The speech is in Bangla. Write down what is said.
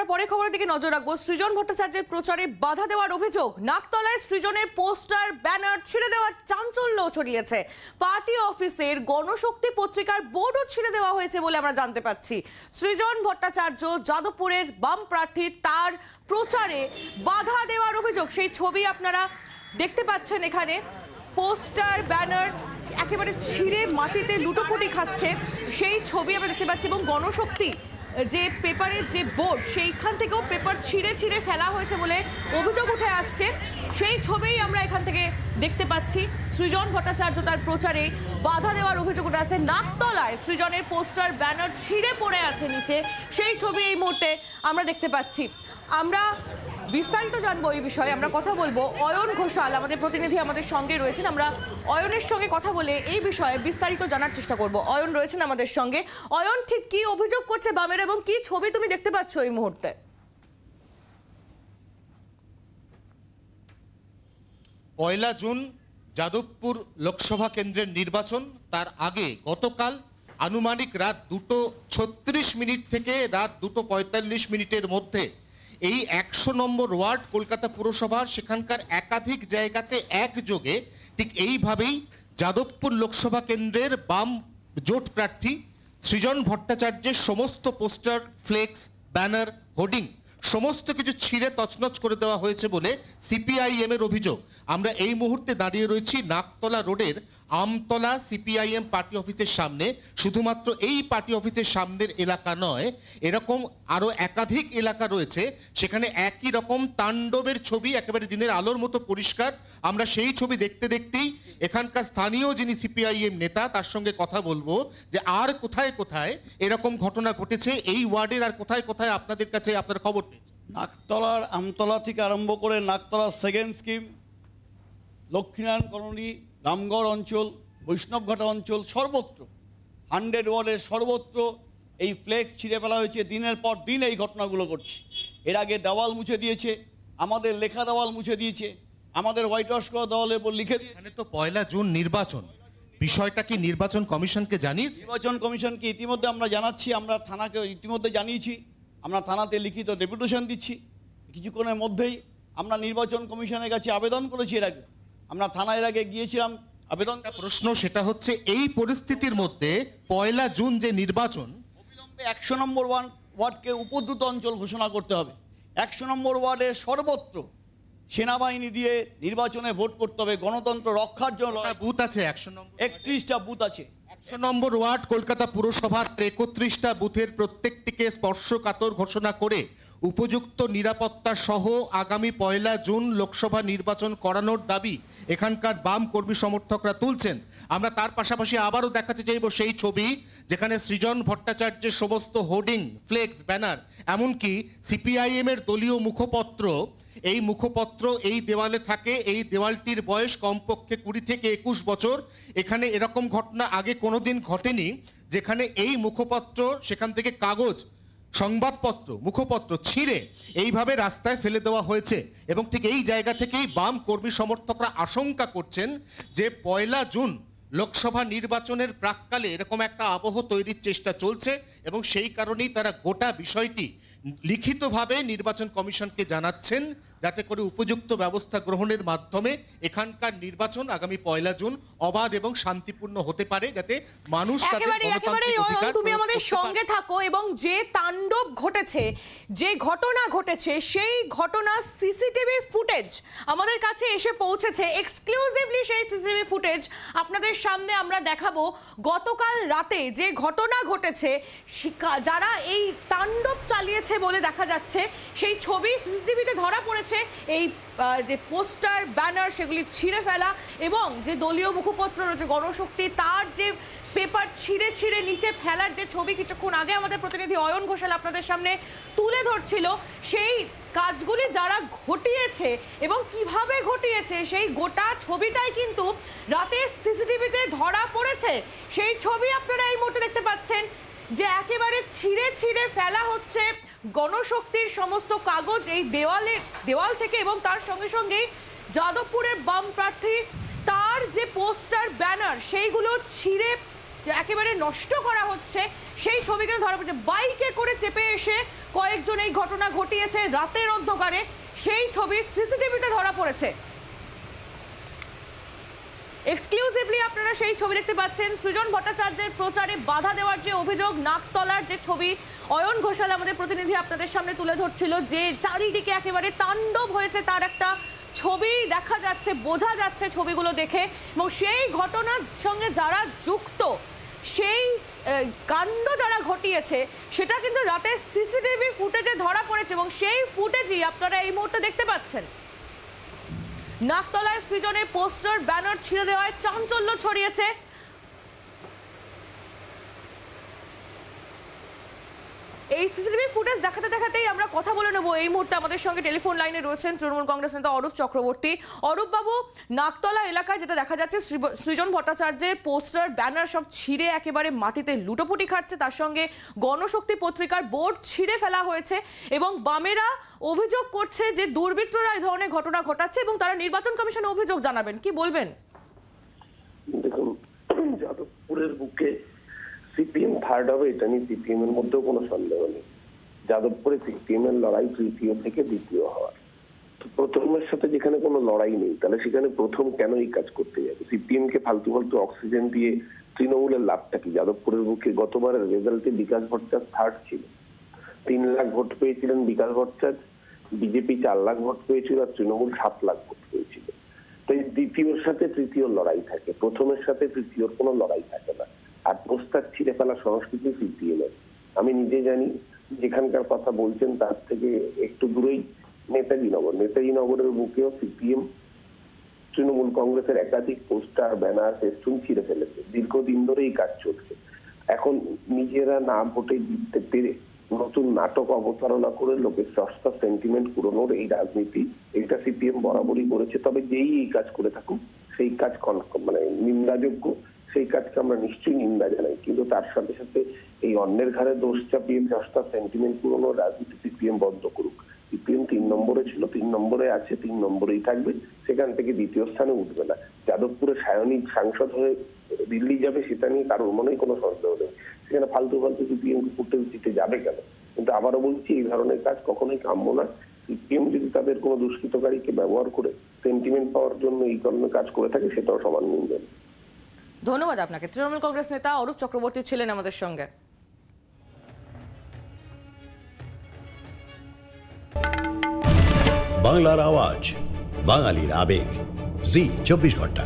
পরে খবরের দিকে নজর রাখবো। সৃজন ভট্টাচার্যের প্রচারে বাধা দেওয়ার অভিযোগ, নাকতলায় সৃজনের পোস্টার ব্যানার ছিঁড়ে দেওয়ার চাঞ্চল্য ছড়িয়েছে। পার্টি অফিসের গণশক্তি পত্রিকার বোর্ডও ছিঁড়ে দেওয়া হয়েছে বলে আমরা জানতে পাচ্ছি। সৃজন ভট্টাচার্য যাদবপুরের বাম প্রার্থী, তার প্রচারে বাধা দেওয়ার অভিযোগ, সেই ছবি আপনারা দেখতে পাচ্ছেন এখানে। পোস্টার ব্যানার একেবারে ছিঁড়ে মাটিতে লুটোপুটি খাচ্ছে, সেই ছবি আমরা দেখতে পাচ্ছি। এবং গণশক্তি যে পেপারের যে বোর্ড, সেইখান থেকেও পেপার ছিঁড়ে ছিঁড়ে ফেলা হয়েছে বলে অভিযোগ উঠে আসছে। সেই ছবিই আমরা এখান থেকে দেখতে পাচ্ছি। সৃজন ভট্টাচার্য তার প্রচারে বাধা দেওয়ার অভিযোগ উঠে আসছে। নাকতলায় সৃজনের পোস্টার ব্যানার ছিঁড়ে পড়ে আছে নিচে, সেই ছবি এই মুহূর্তে আমরা দেখতে পাচ্ছি। আমরা বিস্তারিত জানবো এই বিষয়ে, আমরা কথা বলবো। অয়ন ঘোষাল আমাদের প্রতিনিধি আমাদের সঙ্গে রয়েছেন, আমরা অয়নের সঙ্গে কথা বলে এই বিষয়ে বিস্তারিত জানার চেষ্টা করব। অয়ন রয়েছেন আমাদের সঙ্গে। অয়ন, ঠিক কি অভিযোগ করছে বামের এবং কি ছবি তুমি দেখতে পাচ্ছ এই মুহূর্তে? পয়লা জুন যাদবপুর লোকসভা কেন্দ্রের নির্বাচন, তার আগে গতকাল আনুমানিক রাত 2:36 থেকে রাত 2:45 মধ্যে এই 100 নম্বর ওয়ার্ড কলকাতা পুরসভার সেখানকার একাধিক জায়গাতে একযোগে ঠিক এইভাবেই যাদবপুর লোকসভা কেন্দ্রের বাম জোট প্রার্থী সৃজন ভট্টাচার্যের সমস্ত পোস্টার, ফ্লেক্স, ব্যানার, হোর্ডিং সমস্ত কিছু ছিঁড়ে তছনছ করে দেওয়া হয়েছে বলে সিপিআইএম এর অভিযোগ। আমরা এই মুহূর্তে দাঁড়িয়ে রয়েছি নাকতলা রোডের আমতলা সিপিআইএম পার্টি অফিসের সামনে। শুধুমাত্র এই পার্টি অফিসের সামনের এলাকা নয়, এরকম আরো একাধিক এলাকা রয়েছে, সেখানে একই রকম তাণ্ডবের ছবি একেবারে দিনের আলোর মতো পরিষ্কার। আমরা সেই ছবি দেখতে দেখতেই এখানকার স্থানীয় যিনি সিপিআইএম নেতা, তার সঙ্গে কথা বলবো যে আর কোথায় কোথায় এরকম ঘটনা ঘটেছে এই ওয়ার্ডের, আর কোথায় কোথায় আপনাদের কাছে আপনার খবর পেয়েছে। নাকতলার আমতলা থেকে আরম্ভ করে নাকতলার second scheme, Lakshminarayan colony, Ramgarh অঞ্চল, বৈষ্ণবঘাটা অঞ্চল, সর্বত্র 100 ওয়ার্ডের সর্বত্র এই ফ্লেক্স ছিঁড়ে ফেলা হয়েছে। দিনের পর দিন এই ঘটনাগুলো ঘটছে। এর আগে দেওয়াল মুছে দিয়েছে, আমাদের লেখা দেওয়াল মুছে দিয়েছে, আমাদের হোয়াইট ওয়াশ করা দেওয়ালের উপর লিখে দিয়েছে। এখানে তো পয়লা জুন নির্বাচন, বিষয়টা কি নির্বাচন কমিশনকে জানিয়েছে? নির্বাচন কমিশনকে ইতিমধ্যে আমরা জানাচ্ছি, আমরা থানাকে ইতিমধ্যে জানিয়েছি, আমরা থানাতে লিখিত ডেপুটেশন দিচ্ছি। কিছুক্ষণের মধ্যেই আমরা নির্বাচন কমিশনের কাছে আবেদন করেছি। এর আগে আমরা থানায় আগে গিয়েছিলাম আবেদন। প্রশ্ন সেটা হচ্ছে, এই পরিস্থিতির মধ্যে পয়লা জুন যে নির্বাচন, অবিলম্বে 100 নম্বর ওয়ার্ডকে উপদ্রুত অঞ্চল ঘোষণা করতে হবে। 100 নম্বর ওয়ার্ডে সর্বত্র সেনাবাহিনী দিয়ে নির্বাচনে ভোট করতে হবে। গণতন্ত্র রক্ষার জন্য বুথ আছে 100 নম্বর, 31টা বুথ আছে। 100 নম্বর ওয়ার্ড কলকাতা পুরসভার 31টা বুথের প্রত্যেকটিকে স্পর্শকাতর ঘোষণা করে উপযুক্ত নিরাপত্তা সহ আগামী পয়লা জুন লোকসভা নির্বাচন করানোর দাবি এখানকার বাম কর্মী সমর্থকরা তুলছেন। আমরা তার পাশাপাশি আবারও দেখাতে চাইব সেই ছবি যেখানে সৃজন ভট্টাচার্যের সমস্ত হোর্ডিং, ফ্লেক্স, ব্যানার, এমনকি সিপিআইএম এর দলীয় মুখপত্র, এই মুখপত্র এই দেওয়ালে থাকে। এই দেওয়ালটির বয়স কমপক্ষে 20 থেকে 21 বছর। এখানে এরকম ঘটনা আগে কোনোদিন ঘটেনি, যেখানে এই মুখপত্র সেখান থেকে কাগজ, সংবাদপত্র, মুখপত্র ছিঁড়ে এইভাবে রাস্তায় ফেলে দেওয়া হয়েছে। এবং ঠিক এই জায়গা থেকেই বাম কর্মী সমর্থকরা আশঙ্কা করছেন যে পয়লা জুন লোকসভা নির্বাচনের প্রাক্কালে এরকম একটা আবহ তৈরির চেষ্টা চলছে, এবং সেই কারণেই তারা গোটা বিষয়টি লিখিতভাবে নির্বাচন কমিশনকে জানাচ্ছেন, যাতে করে উপযুক্ত ব্যবস্থা গ্রহণের মাধ্যমে এখানকার নির্বাচন আগামী পয়লা জুন অবাধ এবং শান্তিপূর্ণ হতে পারে, যাতে মানুষ তুমি আমাদের সঙ্গে থাকো। এবং যে তাণ্ডব ঘটেছে, যে ঘটনা ঘটেছে, সেই ঘটনা সিসিটিভি ফুটেজ আমাদের কাছে এসে পৌঁছেছে। এক্সক্লুসিভলি সেই সিসিটিভি ফুটেজ আপনাদের সামনে আমরা দেখাবো। গতকাল রাতে যে ঘটনা ঘটেছে, যারা এই তাণ্ডব চালিয়েছে বলে দেখা যাচ্ছে, সেই ছবি সিসিটিভিতে ধরা পড়েছে। এই যে পোস্টার, ব্যানার, সেগুলি ছিঁড়ে ফেলা, এবং যে দলীয় মুখপত্র রয়েছে গণশক্তি, তার যে পেপার ছিঁড়ে ছিঁড়ে নিচে ফেলার যে ছবি কিছুক্ষণ আগে আমাদের প্রতিনিধি অয়ন ঘোষাল আপনাদের সামনে তুলে ধরছিল, সেই কাজগুলি যারা ঘটিয়েছে এবং কিভাবে ঘটিয়েছে, সেই গোটা ছবিটাই কিন্তু রাতে সিসিটিভিতে ধরা পড়েছে। সেই ছবি আপনারা এই মুহূর্তে দেখতে পাচ্ছেন, যে একেবারে ছিঁড়ে ছিঁড়ে ফেলা হচ্ছে গণশক্তির সমস্ত কাগজ এই দেওয়াল থেকে। এবং তার সঙ্গে সঙ্গেই যাদবপুরের বাম প্রার্থী, তার যে পোস্টার, ব্যানার, সেইগুলো ছিঁড়ে একেবারে নষ্ট করা হচ্ছে। সেই ছবিকে ধরা পড়ছে। বাইকে করে চেপে এসে কয়েকজন এই ঘটনা ঘটিয়েছে রাতের অন্ধকারে, সেই ছবি সিসিটিভিতে ধরা পড়েছে। এক্সক্লুসিভলি আপনারা সেই ছবি দেখতে পাচ্ছেন। সৃজন ভট্টাচার্যের প্রচারে বাধা দেওয়ার যে অভিযোগ, নাকতলার যে ছবি অয়ন ঘোষাল আমাদের প্রতিনিধি আপনাদের সামনে তুলে ধরছিল, যে চারিদিকে একেবারে তাণ্ডব হয়েছে তার একটা ছবি দেখা যাচ্ছে, বোঝা যাচ্ছে ছবিগুলো দেখে। এবং সেই ঘটনার সঙ্গে যারা যুক্ত, সেই কাণ্ড যারা ঘটিয়েছে, সেটা কিন্তু রাতে সিসিটিভি ফুটেজে ধরা পড়েছে এবং সেই ফুটেজই আপনারা এই মুহূর্তে দেখতে পাচ্ছেন। নাকতলায় সৃজনের পোস্টার ব্যানার ছিঁড়ে দেওয়ায় চাঞ্চল্য ছড়িয়েছে। এই সিসিটিভি ফুটেজ দেখাতেই আমরা কথা বলে নেব। এই মুহূর্তে আমাদের সঙ্গে টেলিফোন লাইনে রয়েছেন তৃণমূল কংগ্রেস নেতা অরূপ চক্রবর্তী। অরূপ বাবু, নাকতলা এলাকায় যেটা দেখা যাচ্ছে, সৃজন ভট্টাচার্যের পোস্টার ব্যানার সব ছিঁড়ে একেবারে মাটিতে লুটোপুটি খাচ্ছে, তার সঙ্গে গণশক্তি পত্রিকার বোর্ড ছিঁড়ে ফেলা হয়েছে এবং বামেরা অভিযোগ করছে যে দুর্বৃত্তরা এই ধরনের ঘটনা ঘটাচ্ছে এবং তারা নির্বাচন কমিশনে অভিযোগ জানাবেন। কি বলবেন? দেখুন, যাদবপুরের বুকে সিপিএম থার্ড হবে, এটা নিয়ে সিপিএম এর মধ্যেও কোনো সন্দেহ নেই। যাদবপুরে সিপিএম এর লড়াই তৃতীয় থেকে দ্বিতীয় হওয়ার। তো প্রথমের সাথে যেখানে কোনো লড়াই নেই, তাহলে সেখানে প্রথম কেন এই কাজ করতে যাবে? সিপিএম কে ফালতু ফালতু অক্সিজেন দিয়ে তৃণমূলের লাভটা কি? যাদবপুরের বুকে গতবারের রেজাল্টে বিকাশ ভট্টাচার্য থার্ড ছিল, 3 লাখ ভোট পেয়েছিলেন বিকাশ ভট্টাচার্য, বিজেপি 4 লাখ ভোট পেয়েছিল আর তৃণমূল 7 লাখ ভোট পেয়েছিল। তো এই দ্বিতীয়র সাথে তৃতীয় লড়াই থাকে, প্রথমের সাথে তৃতীয়র কোনো লড়াই থাকে না। আর পোস্টার ছিঁড়ে ফেলা সংস্কৃতি সিপিএম এর। আমি নিজে জানি, যেখানকার কথা বলছেন তার থেকে একটু দূরেই নেতাজি নগরের বুকেও সিপিএম তৃণমূল কংগ্রেসের একাধিক পোস্টার ব্যানার ফেস্টুন ছিঁড়ে ফেলেছে। দীর্ঘদিন ধরে এই কাজ চলছে। এখন নিজেরা না ভোটে জিততে পেরে নতুন নাটক অবতারণা করে লোকের সস্তা সেন্টিমেন্ট পুরনোর এই রাজনীতি, এটা সিপিএম বরাবরই করেছে। তবে যেই এই কাজ করে থাকুক, সেই কাজ মানে নিন্দাযোগ্য, সেই কাজকে আমরা নিশ্চয়ই নিন্দা জানাই। কিন্তু তার সাথে সাথে এই অন্যের ঘাড়ে দোষ চাপিয়ে সস্তা সেন্টিমেন্ট পুরনোর রাজনীতি সিপিএম বন্ধ করুক। সিপিএম 3 নম্বরে ছিল, 3 নম্বরে আছে, 3 নম্বরেই থাকবে, সেখান থেকে দ্বিতীয় স্থানে উঠবে না। যাদবপুরে সায়নিক সাংসদ হয়ে দিল্লি যাবে, সেটা নিয়ে কারোর মনেই কোনো সন্দেহ নেই। সেখানে ফালতু সিপিএম কে ফুটেজ দিতে যাবে কেন? কিন্তু আবারও বলছি, এই ধরনের কাজ কখনোই কাম্য না। সিপিএম যদি তাদের কোনো দুষ্কৃতকারীকে ব্যবহার করে সেন্টিমেন্ট পাওয়ার জন্য এই ধরনের কাজ করে থাকে, সেটাও সমান নিন্দন। ধন্যবাদ আপনাকে। তৃণমূল কংগ্রেস নেতা অরূপ চক্রবর্তী ছিলেন আমাদের সঙ্গে। বাংলার আওয়াজ, বাঙালির আবেগ, জি 24 ঘন্টা।